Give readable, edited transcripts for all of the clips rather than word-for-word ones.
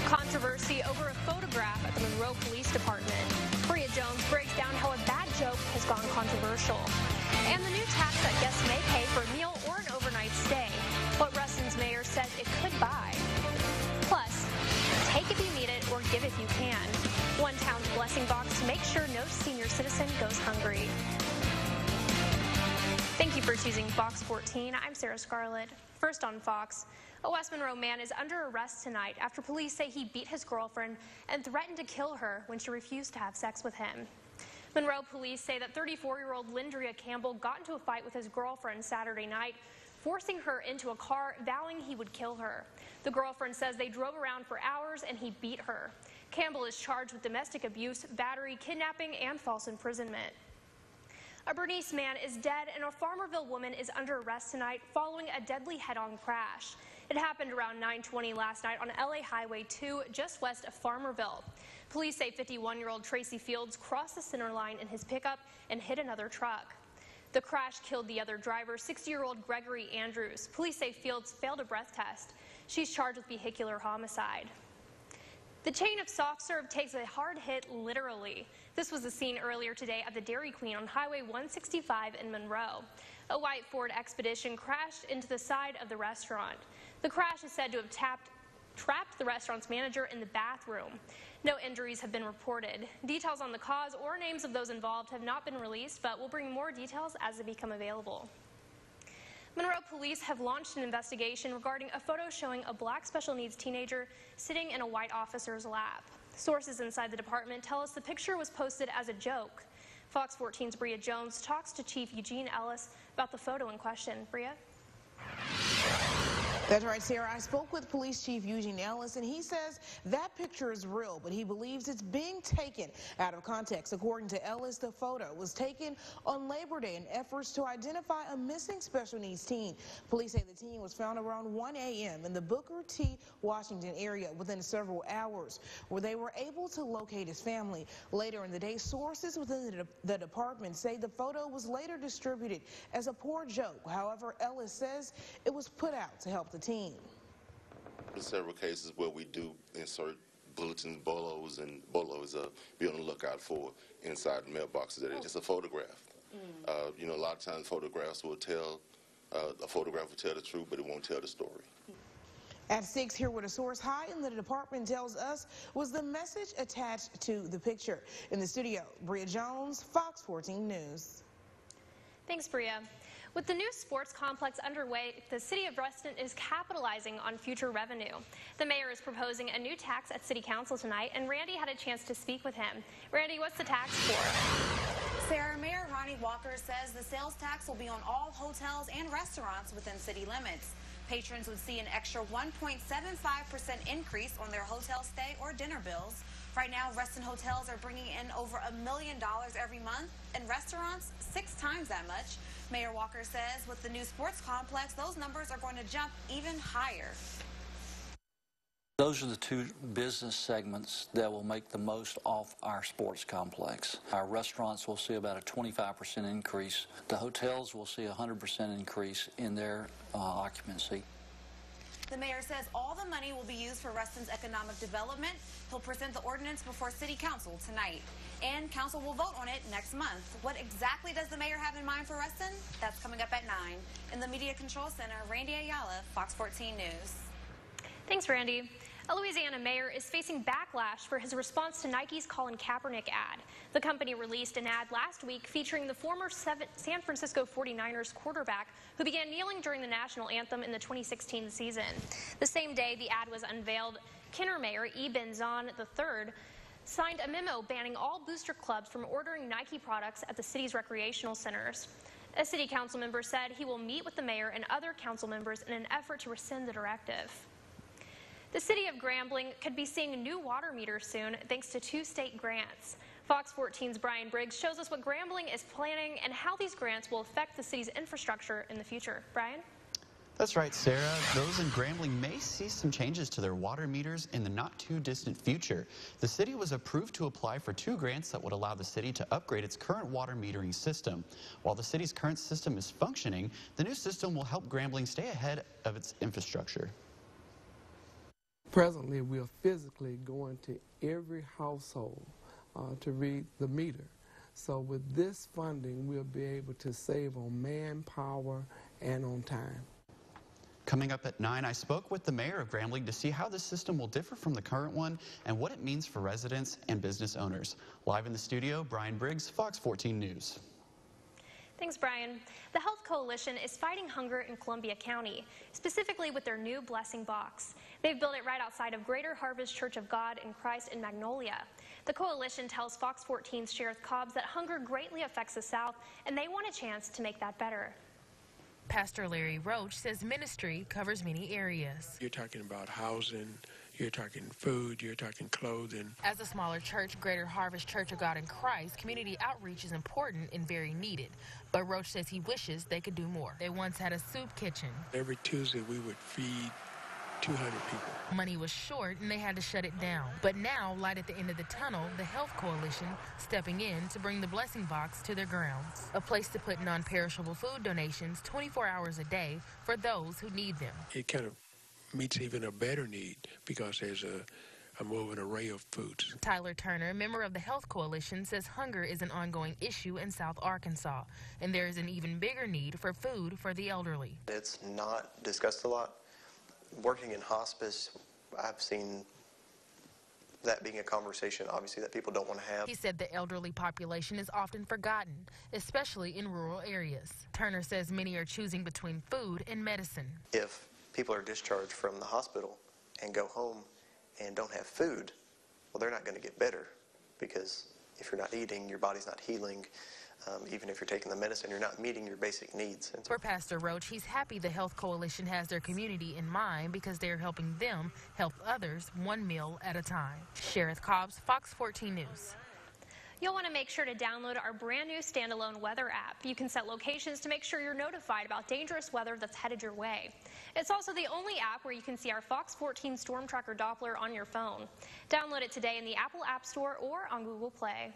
Controversy over a photograph at the Monroe Police Department. Bria Jones breaks down how a bad joke has gone controversial. And the new tax that guests may pay for a meal or an overnight stay. What Reston's mayor says it could buy. Plus, take if you need it or give if you can. One town's blessing box to make sure no senior citizen goes hungry. Thank you for choosing Fox 14. I'm Sarah Scarlett. First on Fox, a West Monroe man is under arrest tonight after police say he beat his girlfriend and threatened to kill her when she refused to have sex with him. Monroe police say that 34-year-old Lindria Campbell got into a fight with his girlfriend Saturday night, forcing her into a car, vowing he would kill her. The girlfriend says they drove around for hours and he beat her. Campbell is charged with domestic abuse, battery, kidnapping, and false imprisonment. A Bernice man is dead and a Farmerville woman is under arrest tonight following a deadly head-on crash. It happened around 9:20 last night on LA Highway 2 just west of Farmerville. Police say 51-year-old Tracy Fields crossed the center line in his pickup and hit another truck. The crash killed the other driver, 60-year-old Gregory Andrews. Police say Fields failed a breath test. She's charged with vehicular homicide. The chain of soft serve takes a hard hit literally. This was the scene earlier today at the Dairy Queen on Highway 165 in Monroe. A white Ford Expedition crashed into the side of the restaurant. The crash is said to have trapped the restaurant's manager in the bathroom. No injuries have been reported. Details on the cause or names of those involved have not been released, but we'll bring more details as they become available. Monroe police have launched an investigation regarding a photo showing a black special needs teenager sitting in a white officer's lap. Sources inside the department tell us the picture was posted as a joke. Fox 14's Bria Jones talks to Chief Eugene Ellis about the photo in question. Bria? That's right, Sarah. I spoke with Police Chief Eugene Ellis, and he says that picture is real, but he believes it's being taken out of context. According to Ellis, the photo was taken on Labor Day in efforts to identify a missing special needs teen. Police say the teen was found around 1 a.m. in the Booker T. Washington area within several hours, where they were able to locate his family. Later in the day, sources within the department say the photo was later distributed as a poor joke. However, Ellis says it was put out to help the team. There's several cases where we do insert bulletins, bolos, and bolos be on the lookout for inside the mailboxes. That it's just a photograph. You know, a lot of times photographs will tell, a photograph will tell the truth, but it won't tell the story. At 6, here what a source high in the department tells us was the message attached to the picture. In the studio, Bria Jones, Fox 14 News. Thanks, Bria. With the new sports complex underway, the city of Dresden is capitalizing on future revenue. The mayor is proposing a new tax at city council tonight, and Randy had a chance to speak with him. Randy, what's the tax for? Sarah, Mayor Ronnie Walker says the sales tax will be on all hotels and restaurants within city limits. Patrons would see an extra 1.75% increase on their hotel stay or dinner bills. Right now, Dresden hotels are bringing in over $1 million every month, and restaurants 6 times that much. Mayor Walker says with the new sports complex, those numbers are going to jump even higher. Those are the two business segments that will make the most off our sports complex. Our restaurants will see about a 25% increase. The hotels will see a 100% increase in their occupancy. The mayor says all the money will be used for Reston's economic development. He'll present the ordinance before city council tonight, and council will vote on it next month. What exactly does the mayor have in mind for Reston? That's coming up at 9. In the Media Control Center, Randy Ayala, Fox 14 News. Thanks, Randy. A Louisiana mayor is facing backlash for his response to Nike's Colin Kaepernick ad. The company released an ad last week featuring the former San Francisco 49ers quarterback who began kneeling during the national anthem in the 2016 season. The same day the ad was unveiled, Kenner Mayor E. Benzon III signed a memo banning all booster clubs from ordering Nike products at the city's recreational centers. A city council member said he will meet with the mayor and other council members in an effort to rescind the directive. The city of Grambling could be seeing new water meters soon thanks to 2 state grants. Fox 14's Brian Briggs shows us what Grambling is planning and how these grants will affect the city's infrastructure in the future. Brian? That's right, Sarah. Those in Grambling may see some changes to their water meters in the not-too-distant future. The city was approved to apply for 2 grants that would allow the city to upgrade its current water metering system. While the city's current system is functioning, the new system will help Grambling stay ahead of its infrastructure. Presently, we are physically going to every household to read the meter. So with this funding, we'll be able to save on manpower and on time. Coming up at 9, I spoke with the mayor of Grambling to see how this system will differ from the current one and what it means for residents and business owners. Live in the studio, Brian Briggs, Fox 14 News. Thanks, Brian. The Health Coalition is fighting hunger in Columbia County, specifically with their new blessing box. They've built it right outside of Greater Harvest Church of God in Christ in Magnolia. The coalition tells Fox 14's Sheriff Cobbs that hunger greatly affects the South, and they want a chance to make that better. Pastor Larry Roach says ministry covers many areas. You're talking about housing, you're talking food, you're talking clothing. As a smaller church, Greater Harvest Church of God in Christ, community outreach is important and very needed. But Roach says he wishes they could do more. They once had a soup kitchen. Every Tuesday we would feed 200 people. Money was short and they had to shut it down. But now, light at the end of the tunnel, the Health Coalition stepping in to bring the blessing box to their grounds. A place to put non-perishable food donations 24 hours a day for those who need them. It kind of meets even a better need because there's a more of an array of foods. Tyler Turner, member of the Health Coalition, says hunger is an ongoing issue in South Arkansas, and there is an even bigger need for food for the elderly. It's not discussed a lot. Working in hospice, I've seen that being a conversation, obviously, that people don't want to have. He said the elderly population is often forgotten, especially in rural areas. Turner says many are choosing between food and medicine. If people are discharged from the hospital and go home and don't have food, well, they're not going to get better, because if you're not eating, your body's not healing. Even if you're taking the medicine, you're not meeting your basic needs. For Pastor Roach, he's happy the Health Coalition has their community in mind because they're helping them help others one meal at a time. Sheriff Cobbs, Fox 14 News. You'll want to make sure to download our brand new standalone weather app. You can set locations to make sure you're notified about dangerous weather that's headed your way. It's also the only app where you can see our Fox 14 Storm Tracker Doppler on your phone. Download it today in the Apple App Store or on Google Play.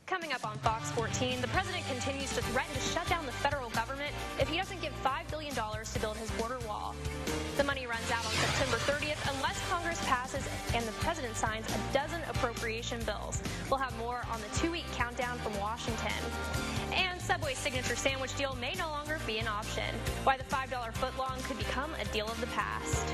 Coming up on Fox 14, the president continues to threaten to shut down the federal government if he doesn't give $5 billion to build his border wall. The money runs out on September 30th unless Congress passes and the president signs a dozen appropriation bills. We'll have more on the 2-week countdown from Washington. And Subway's signature sandwich deal may no longer be an option. Why the $5 footlong could become a deal of the past.